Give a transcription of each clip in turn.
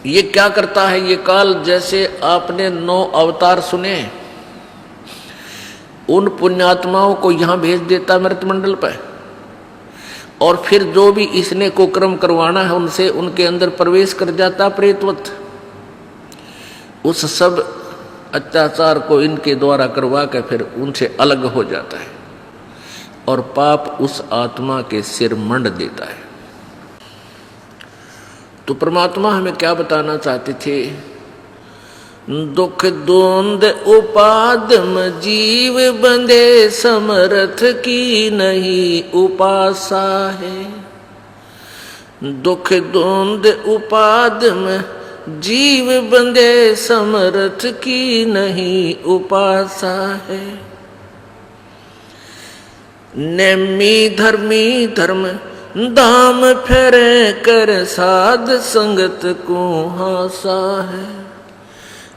ये क्या करता है ये काल? जैसे आपने 9 अवतार सुने, उन पुण्यात्माओं को यहां भेज देता मृतमंडल पर, और फिर जो भी इसने कुकर्म करवाना है उनसे उनके अंदर प्रवेश कर जाता प्रेतवत। उस सब अत्याचार को इनके द्वारा करवा के फिर उनसे अलग हो जाता है और पाप उस आत्मा के सिर मंड देता है। तो परमात्मा हमें क्या बताना चाहते थे? दुख द्वंद उपादम जीव बंधे समर्थ की नहीं उपासा है। दुख द्वंद उपादम जीव बंधे समर्थ की नहीं उपासा है। नेमी धर्मी धर्म दाम फेरे कर साध संगत को हासा है।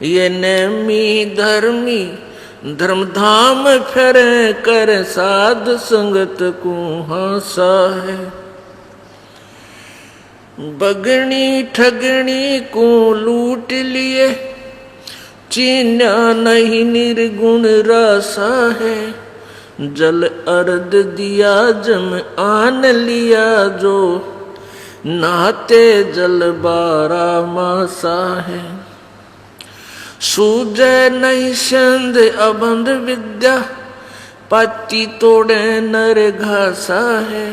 ये नेमी धर्मी धर्म धाम फेरे कर साध संगत को हासा है। बगनी ठगनी को लूट लिए चीन्या नहीं निर्गुण रासा है। जल अर्ध दिया जम आन लिया जो नहाते जल 12 मासा है। सूझे नहीं संध अबंध विद्या पाती तोड़े नर घासा है।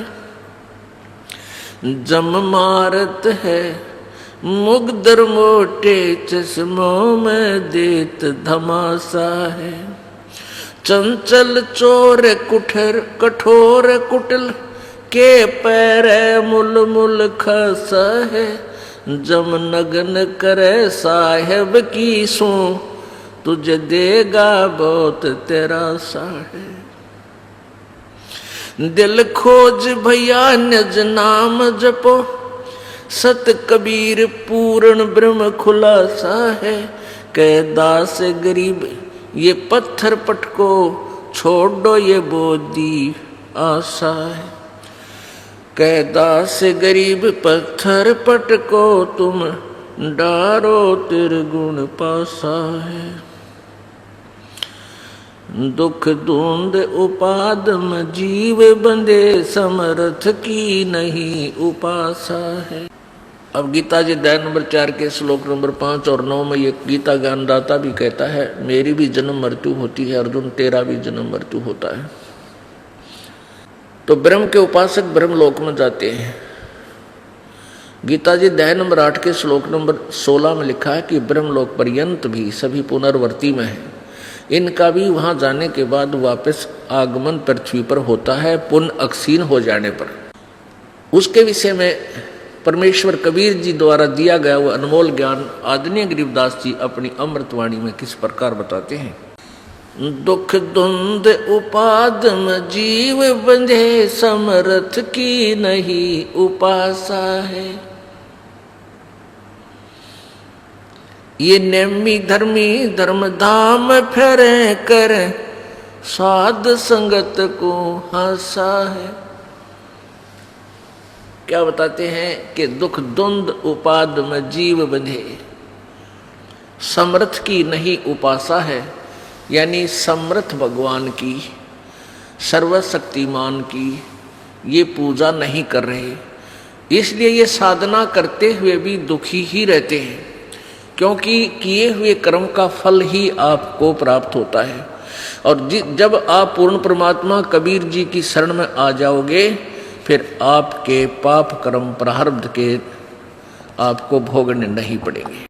जम मारत है मुगदर मोटे चश्मों में देत धमासा है। चंचल चोर कुठर कठोर कुटिल के पैर मुल मुल खसा है। जम नगन करे साहेब की सो तुझे देगा बहुत तेरा सा है। दिल खोज भैया निज नाम जपो सत कबीर पूर्ण ब्रह्म खुलासा है। कह दास गरीब ये पत्थर पटको छोड़ दो ये बोधी आशा है। कैदा से गरीब पत्थर पटको तुम डारो त्रिगुण पासा है। दुख धुंध उपादम जीव बंधे समर्थ की नहीं उपासा है। अब गीता जी अध्याय नंबर 4 के श्लोक नंबर 5 और 9 में ये गीता ज्ञानदाता भी कहता है मेरी भी जन्म मृत्यु होती है अर्जुन, तेरा भी जन्म मृत्यु होता है। तो ब्रह्म के उपासक ब्रह्म लोक में जाते हैं। गीता जी अध्याय नंबर 8 के श्लोक नंबर 16 में लिखा है कि ब्रह्म लोक पर्यंत भी सभी पुनर्वर्ती में है। इनका भी वहां जाने के बाद वापस आगमन पृथ्वी पर होता है पुण्य अक्षीण हो जाने पर। उसके विषय में परमेश्वर कबीर जी द्वारा दिया गया वो अनमोल ज्ञान आदरणीय गरीबदास जी अपनी अमृतवाणी में किस प्रकार बताते हैं। दुख द्वंद उपादम जीव बंधे समर्थ की नहीं उपासा है। ये नेमी धर्मी धर्म धाम फेरे कर साध संगत को हासा है। क्या बताते हैं कि दुख द्वंद उपाद में जीव बंधे समर्थ की नहीं उपासा है। यानी समर्थ भगवान की सर्वशक्तिमान की ये पूजा नहीं कर रहे, इसलिए ये साधना करते हुए भी दुखी ही रहते हैं, क्योंकि किए हुए कर्म का फल ही आपको प्राप्त होता है। और जब आप पूर्ण परमात्मा कबीर जी की शरण में आ जाओगे फिर आपके पाप कर्म प्रारब्ध के आपको भोगने नहीं पड़ेंगे।